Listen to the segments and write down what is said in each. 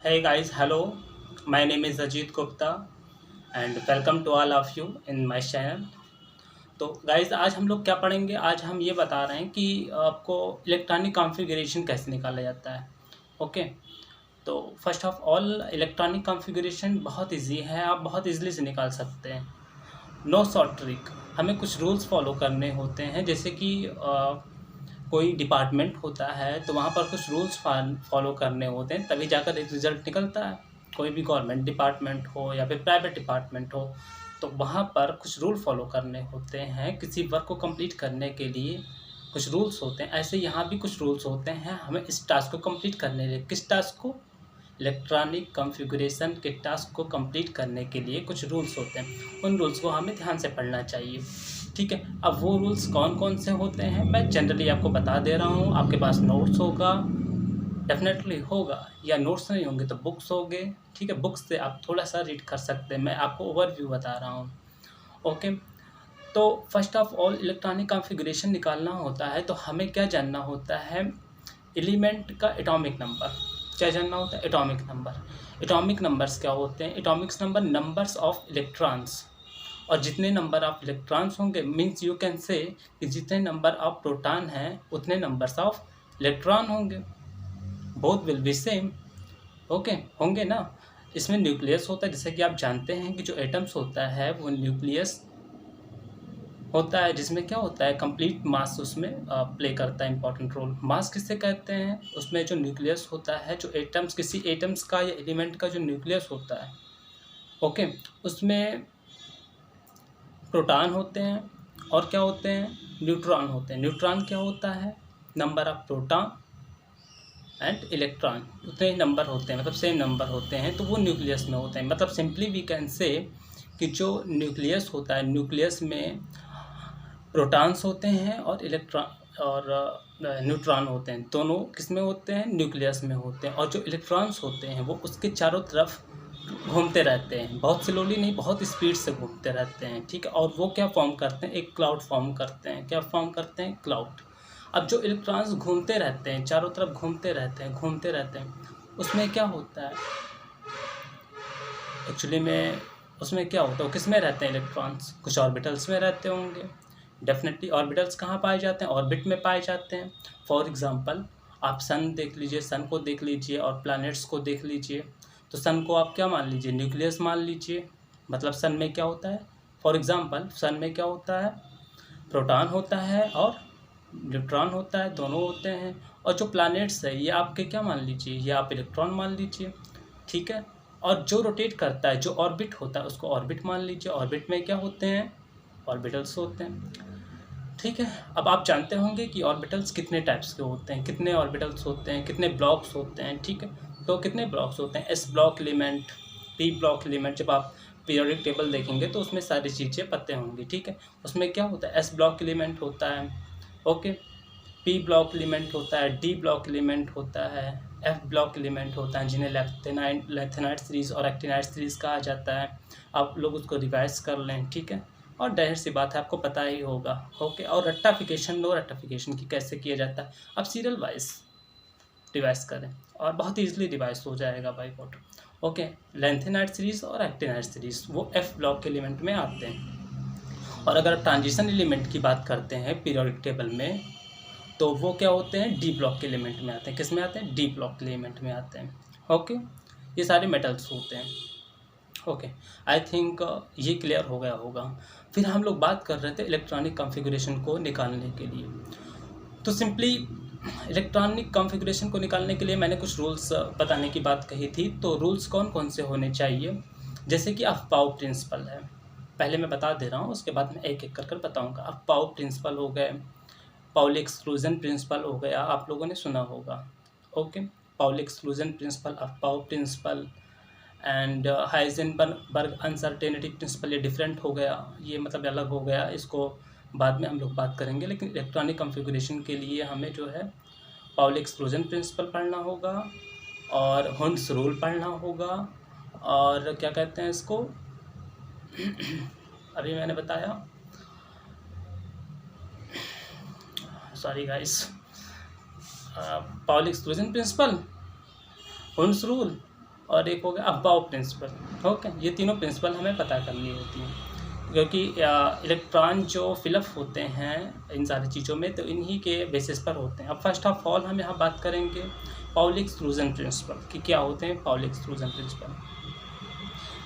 Hey guys, hello. My name is Ajit Gupta and welcome to all of you in my channel. तो guys आज हम लोग क्या पढ़ेंगे। आज हम ये बता रहे हैं कि आपको इलेक्ट्रॉनिक कॉन्फ़िगरेशन कैसे निकाला जाता है। ओके, तो first of all electronic configuration बहुत इजी है, आप बहुत इजीली से निकाल सकते हैं। नो शॉर्ट ट्रिक, हमें कुछ रूल्स फॉलो करने होते हैं। जैसे कि कोई डिपार्टमेंट होता है तो वहाँ पर कुछ रूल्स फॉलो करने होते हैं, तभी जाकर एक रिज़ल्ट निकलता है। कोई भी गवर्नमेंट डिपार्टमेंट हो या फिर प्राइवेट डिपार्टमेंट हो, तो वहाँ पर कुछ रूल फॉलो करने होते हैं किसी वर्क को कंप्लीट करने के लिए। कुछ रूल्स होते हैं, ऐसे यहाँ भी कुछ रूल्स होते हैं हमें इस टास्क को कंप्लीट करने के लिए। किस टास्क को? इलेक्ट्रॉनिक कॉन्फ़िगरेशन के टास्क को कंप्लीट करने के लिए कुछ रूल्स होते हैं, उन रूल्स को हमें ध्यान से पढ़ना चाहिए। ठीक है, अब वो रूल्स कौन कौन से होते हैं मैं जनरली आपको बता दे रहा हूँ। आपके पास नोट्स होगा, डेफिनेटली होगा, या नोट्स नहीं होंगे तो बुक्स होंगे। ठीक है, बुक्स से आप थोड़ा सा रीड कर सकते हैं, मैं आपको ओवरव्यू बता रहा हूँ। ओके, तो first of all electronic configuration निकालना होता है तो हमें क्या जानना होता है? एलिमेंट का एटॉमिक नंबर। क्या जानना होता है? Atomic number. एटॉमिक नंबर्स क्या होते हैं? Atomics number, numbers of electrons. और जितने नंबर ऑफ इलेक्ट्रॉन्स होंगे, मीन्स यू कैन से कि जितने नंबर ऑफ प्रोटॉन हैं उतने नंबर्स ऑफ इलेक्ट्रॉन होंगे। Both will be same. Okay, होंगे ना। इसमें न्यूक्लियस होता है, जैसे कि आप जानते हैं कि जो एटम्स होता है वो न्यूक्लियस होता है, जिसमें क्या होता है, कंप्लीट मास उसमें प्ले करता है इंपॉर्टेंट रोल। मास किससे कहते हैं? उसमें जो न्यूक्लियस होता है, जो एटम्स, किसी एटम्स का या एलिमेंट का जो न्यूक्लियस होता है, ओके, उसमें प्रोटॉन होते हैं और क्या होते हैं? न्यूट्रॉन होते हैं। न्यूट्रॉन क्या होता है? Number of proton and electron उतने ही नंबर होते हैं, मतलब सेम नंबर होते हैं, तो वो न्यूक्लियस में होते हैं। मतलब सिंपली वी कैन से कि जो न्यूक्लियस होता है, न्यूक्लियस में प्रोटॉन्स होते हैं और इलेक्ट्रॉन और न्यूट्रॉन होते हैं। दोनों किस में होते हैं? न्यूक्लियस में होते हैं। और जो इलेक्ट्रॉन्स होते हैं वो उसके चारों तरफ घूमते रहते हैं, बहुत स्लोली नहीं, बहुत स्पीड से घूमते रहते हैं। ठीक है, और वो क्या फॉर्म करते हैं? एक क्लाउड फॉर्म करते हैं। क्या फॉर्म करते हैं? क्लाउड। अब जो इलेक्ट्रॉन्स घूमते रहते हैं, चारों तरफ घूमते रहते हैं, घूमते रहते हैं, उसमें क्या होता है एक्चुअली में? उसमें क्या होता है, किस में रहते हैं इलेक्ट्रॉन्स? कुछ ऑर्बिटल्स में रहते होंगे। डेफिनेटली ऑर्बिटल्स कहाँ पाए जाते हैं? ऑर्बिट में पाए जाते हैं। फॉर एग्जांपल आप सन देख लीजिए, सन को देख लीजिए और प्लैनेट्स को देख लीजिए। तो सन को आप क्या मान लीजिए? न्यूक्लियस मान लीजिए। मतलब सन में क्या होता है? फॉर एग्जांपल सन में क्या होता है? प्रोटॉन होता है और न्यूट्रॉन होता है, दोनों होते हैं। और जो प्लैनेट्स है ये आपके क्या मान लीजिए? ये आप इलेक्ट्रॉन मान लीजिए। ठीक है, और जो रोटेट करता है, जो ऑर्बिट होता है, उसको ऑर्बिट मान लीजिए। ऑर्बिट में क्या होते हैं? ऑर्बिटल्स होते हैं। ठीक है, अब आप जानते होंगे कि ऑर्बिटल्स कितने टाइप्स के होते हैं, कितने ऑर्बिटल्स होते हैं, कितने ब्लॉक्स होते हैं। ठीक है, तो कितने ब्लॉक्स होते हैं? S block element, P block element. जब आप पीरियोडिक टेबल देखेंगे तो उसमें सारी चीज़ें पता होंगी। ठीक है, उसमें क्या होता है? एस ब्लॉक एलिमेंट होता है, ओके, पी ब्लॉक एलिमेंट होता है, डी ब्लॉक एलिमेंट होता है, एफ ब्लॉक एलिमेंट होता है, जिन्हें लेथेनाइट सीरीज़ और एक्टिनाइट सीरीज़ कहा जाता है। आप लोग उसको रिवाइज कर लें। ठीक है, और जाहिर सी बात है आपको पता ही होगा। ओके, और रट्टाफिकेशन, नो रट्टाफिकेशन की कैसे किया जाता है? अब सीरियल वाइज रिवाइज करें और बहुत ईजिली रिवाइज हो जाएगा by what. Okay, lanthanide series और एक्टिनाइट सीरीज़ वो एफ ब्लॉक के एलिमेंट में आते हैं। और अगर आप ट्रांजिशन एलिमेंट की बात करते हैं पीरियोडिक टेबल में, तो वो क्या होते हैं? डी ब्लॉक के एलिमेंट में आते हैं। किस में आते हैं? डी ब्लॉक के एलिमेंट में आते हैं। ओके, ये सारे मेटल्स होते हैं। ओके, आई थिंक ये क्लियर हो गया होगा। फिर हम लोग बात कर रहे थे इलेक्ट्रॉनिक कॉन्फ़िगरेशन को निकालने के लिए। तो सिंपली इलेक्ट्रॉनिक कॉन्फ़िगरेशन को निकालने के लिए मैंने कुछ रूल्स बताने की बात कही थी। तो रूल्स कौन कौन से होने चाहिए? जैसे कि अफबाउ प्रिंसिपल है, पहले मैं बता दे रहा हूँ, उसके बाद मैं एक एक कर बताऊँगा। अफबाउ प्रिंसिपल हो गए, पाउली एक्सक्लूजन प्रिंसिपल हो गया, आप लोगों ने सुना होगा। Okay, Pauli exclusion principle, Aufbau principle and Heisenberg uncertainty principle, ये डिफरेंट हो गया, ये मतलब अलग हो गया, इसको बाद में हम लोग बात करेंगे। लेकिन इलेक्ट्रॉनिक कॉन्फ़िगरेशन के लिए हमें जो है पाउली एक्सक्लूजन प्रिंसिपल पढ़ना होगा और हुंस रूल पढ़ना होगा, और क्या कहते हैं इसको अभी मैंने बताया, sorry guys, Pauli exclusion principle, Hund's rule और एक हो गया अबाव प्रिंसिपल। ओके, ये तीनों प्रिंसिपल हमें पता करनी होती हैं, क्योंकि इलेक्ट्रॉन जो फिलअप होते हैं इन सारी चीज़ों में तो इन्हीं के बेसिस पर होते हैं। अब फर्स्ट ऑफ ऑल हम यहाँ बात करेंगे पाउली एक्सक्लूजन प्रिंसिपल कि क्या होते हैं Pauli exclusion principle.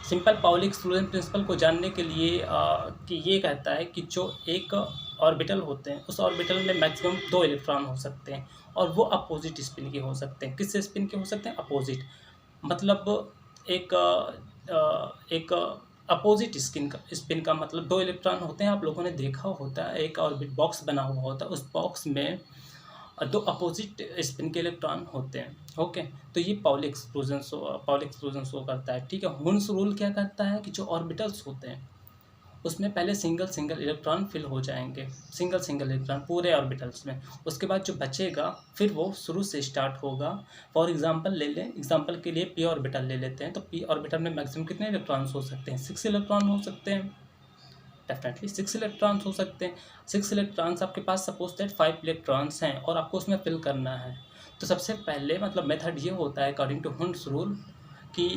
Simple Pauli exclusion principle को जानने के लिए कि ये कहता है कि जो एक ऑर्बिटल होते हैं उस ऑर्बिटल में मैक्सिमम 2 इलेक्ट्रॉन हो सकते हैं और वो अपोजिट स्पिन के हो सकते हैं। किस स्पिन के हो सकते हैं? अपोजिट, मतलब एक अपोजिट स्पिन का मतलब 2 इलेक्ट्रॉन होते हैं। आप लोगों ने देखा होता है एक ऑर्बिट बॉक्स बना हुआ होता है, उस बॉक्स में 2 अपोजिट स्पिन के इलेक्ट्रॉन होते हैं। ओके, तो ये पाउली एक्सक्लूजन शो करता है। ठीक है, हुन्स रूल क्या करता है कि जो ऑर्बिटल्स होते हैं उसमें पहले सिंगल इलेक्ट्रॉन फिल हो जाएंगे, सिंगल इलेक्ट्रॉन पूरे ऑर्बिटल्स में। उसके बाद जो बचेगा फिर वो शुरू से स्टार्ट होगा। फॉर एग्जांपल ले लें, एग्जांपल के लिए पी ऑर्बिटल ले लेते हैं, तो पी ऑर्बिटल में मैक्सिमम कितने इलेक्ट्रॉन्स हो सकते हैं? 6 इलेक्ट्रॉन हो सकते हैं। डेफिनेटली 6 इलेक्ट्रॉन्स हो सकते हैं। 6 इलेक्ट्रॉन्स आपके पास सपोज दैट 5 इलेक्ट्रॉन्स हैं और आपको उसमें फिल करना है। तो सबसे पहले मतलब मेथड ये होता है अकॉर्डिंग टू हुन्स रूल कि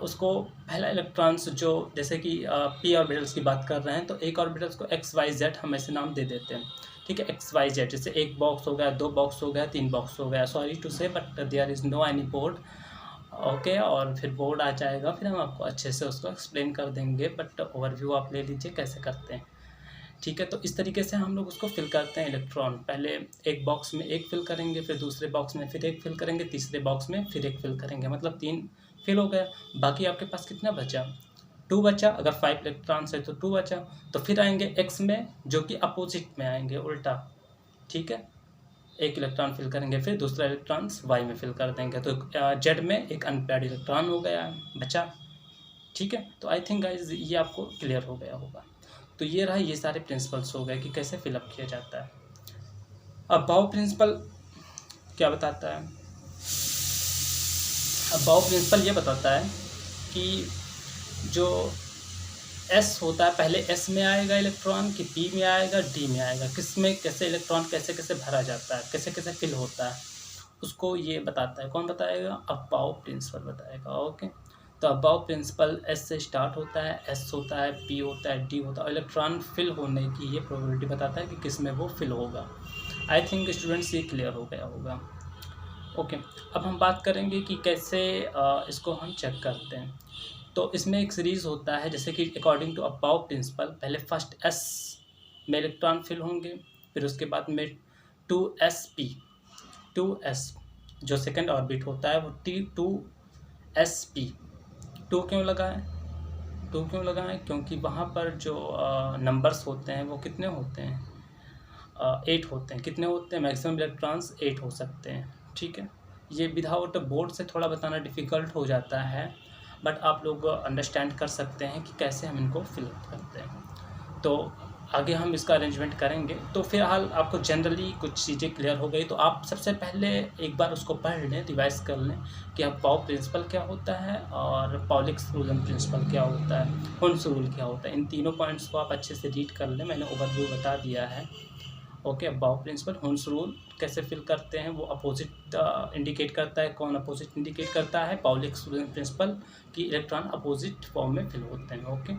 उसको पहला इलेक्ट्रॉन्स जो जैसे कि पी ऑर्बिटल्स की बात कर रहे हैं तो एक ऑर्बिटल्स को XYZ हम ऐसे नाम दे देते हैं। ठीक है, XYZ, जैसे एक बॉक्स हो गया, 2 बॉक्स हो गया, 3 बॉक्स हो गया। Sorry to say but there is no any board. Okay, और फिर बोर्ड आ जाएगा, फिर हम आपको अच्छे से उसको एक्सप्लेन कर देंगे, बट ओवरव्यू आप ले लीजिए कैसे करते हैं। ठीक है, तो इस तरीके से हम लोग उसको फिल करते हैं इलेक्ट्रॉन। पहले एक बॉक्स में एक फिल करेंगे, फिर दूसरे बॉक्स में फिर एक फिल करेंगे, तीसरे बॉक्स में फिर एक फिल करेंगे, मतलब 3 फिल हो गया। बाकी आपके पास कितना बचा? 2 बचा। अगर 5 इलेक्ट्रॉन्स है तो 2 बचा। तो फिर आएंगे एक्स में जो कि अपोजिट में आएंगे, उल्टा। ठीक है, एक इलेक्ट्रॉन फिल करेंगे, फिर दूसरा इलेक्ट्रॉन वाई में फिल कर देंगे, तो जेड में एक अनपेयर्ड इलेक्ट्रॉन हो गया, बचा। ठीक है, तो आई थिंक गाइज ये आपको क्लियर हो गया होगा। तो ये रहा, ये सारे प्रिंसिपल्स हो गए कि कैसे फिलअप किया जाता है। अब बाउ प्रिंसिपल क्या बताता है? अब बाउ प्रिंसिपल ये बताता है कि जो एस होता है, पहले एस में आएगा इलेक्ट्रॉन कि पी में आएगा, डी में आएगा, किस में कैसे इलेक्ट्रॉन कैसे कैसे भरा जाता है, कैसे कैसे फिल होता है, उसको ये बताता है। कौन बताएगा? अबाउ प्रिंसिपल बताएगा। ओके, तो अबाउ प्रिंसिपल एस से स्टार्ट होता है, एस होता है, पी होता है, डी होता है। इलेक्ट्रॉन फिल होने की ये प्रोबेबिलिटी बताता है कि किस में वो फिल होगा। आई थिंक स्टूडेंट्स ये क्लियर हो गया होगा। ओके, अब हम बात करेंगे कि कैसे इसको हम चेक करते हैं। तो इसमें एक सीरीज़ होता है, जैसे कि अकॉर्डिंग टू अबाउ प्रिंसिपल पहले फर्स्ट एस में इलेक्ट्रॉन फिल होंगे, फिर उसके बाद में 2sp 2s जो सेकंड ऑर्बिट होता है वो T2sp। 2 क्यों लगा है? 2 क्यों लगा है? क्योंकि वहाँ पर जो नंबर्स होते हैं वो कितने होते हैं? 8 होते हैं। कितने होते हैं? मैक्सिमम इलेक्ट्रॉन्स 8 हो सकते हैं। ठीक है, ये विदाउट बोर्ड से थोड़ा बताना डिफ़िकल्ट हो जाता है, बट आप लोग अंडरस्टैंड कर सकते हैं कि कैसे हम इनको फिलअप करते हैं। तो आगे हम इसका अरेंजमेंट करेंगे। तो फ़िलहाल आपको जनरली कुछ चीज़ें क्लियर हो गई, तो आप सबसे पहले एक बार उसको पढ़ लें, रिवाइज़ कर लें कि अब बाउ प्रिंसिपल क्या होता है और पाउली एक्सक्लूजन प्रिंसिपल क्या होता है, हुन्स रूल क्या होता है। इन तीनों पॉइंट्स को आप अच्छे से रीड कर लें, मैंने ओवरव्यू बता दिया है। Okay, Aufbau principle, Hund's rule कैसे फिल करते हैं, वो अपोजिट इंडिकेट करता है। कौन अपोजिट इंडिकेट करता है? पाउली एक्सक्लूजन प्रिंसिपल कि इलेक्ट्रॉन अपोजिट फॉर्म में फिल होते हैं। ओके,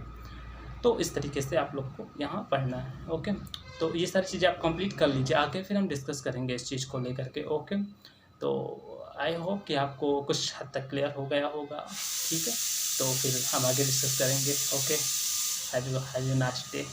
तो इस तरीके से आप लोग को यहाँ पढ़ना है। ओके, तो ये सारी चीज़ें आप कंप्लीट कर लीजिए, आगे फिर हम डिस्कस करेंगे इस चीज़ को लेकर के। ओके, तो आई होप कि आपको कुछ हद तक क्लियर हो गया होगा। ठीक है, तो फिर हम आगे डिस्कस करेंगे। Okay, have you nice day.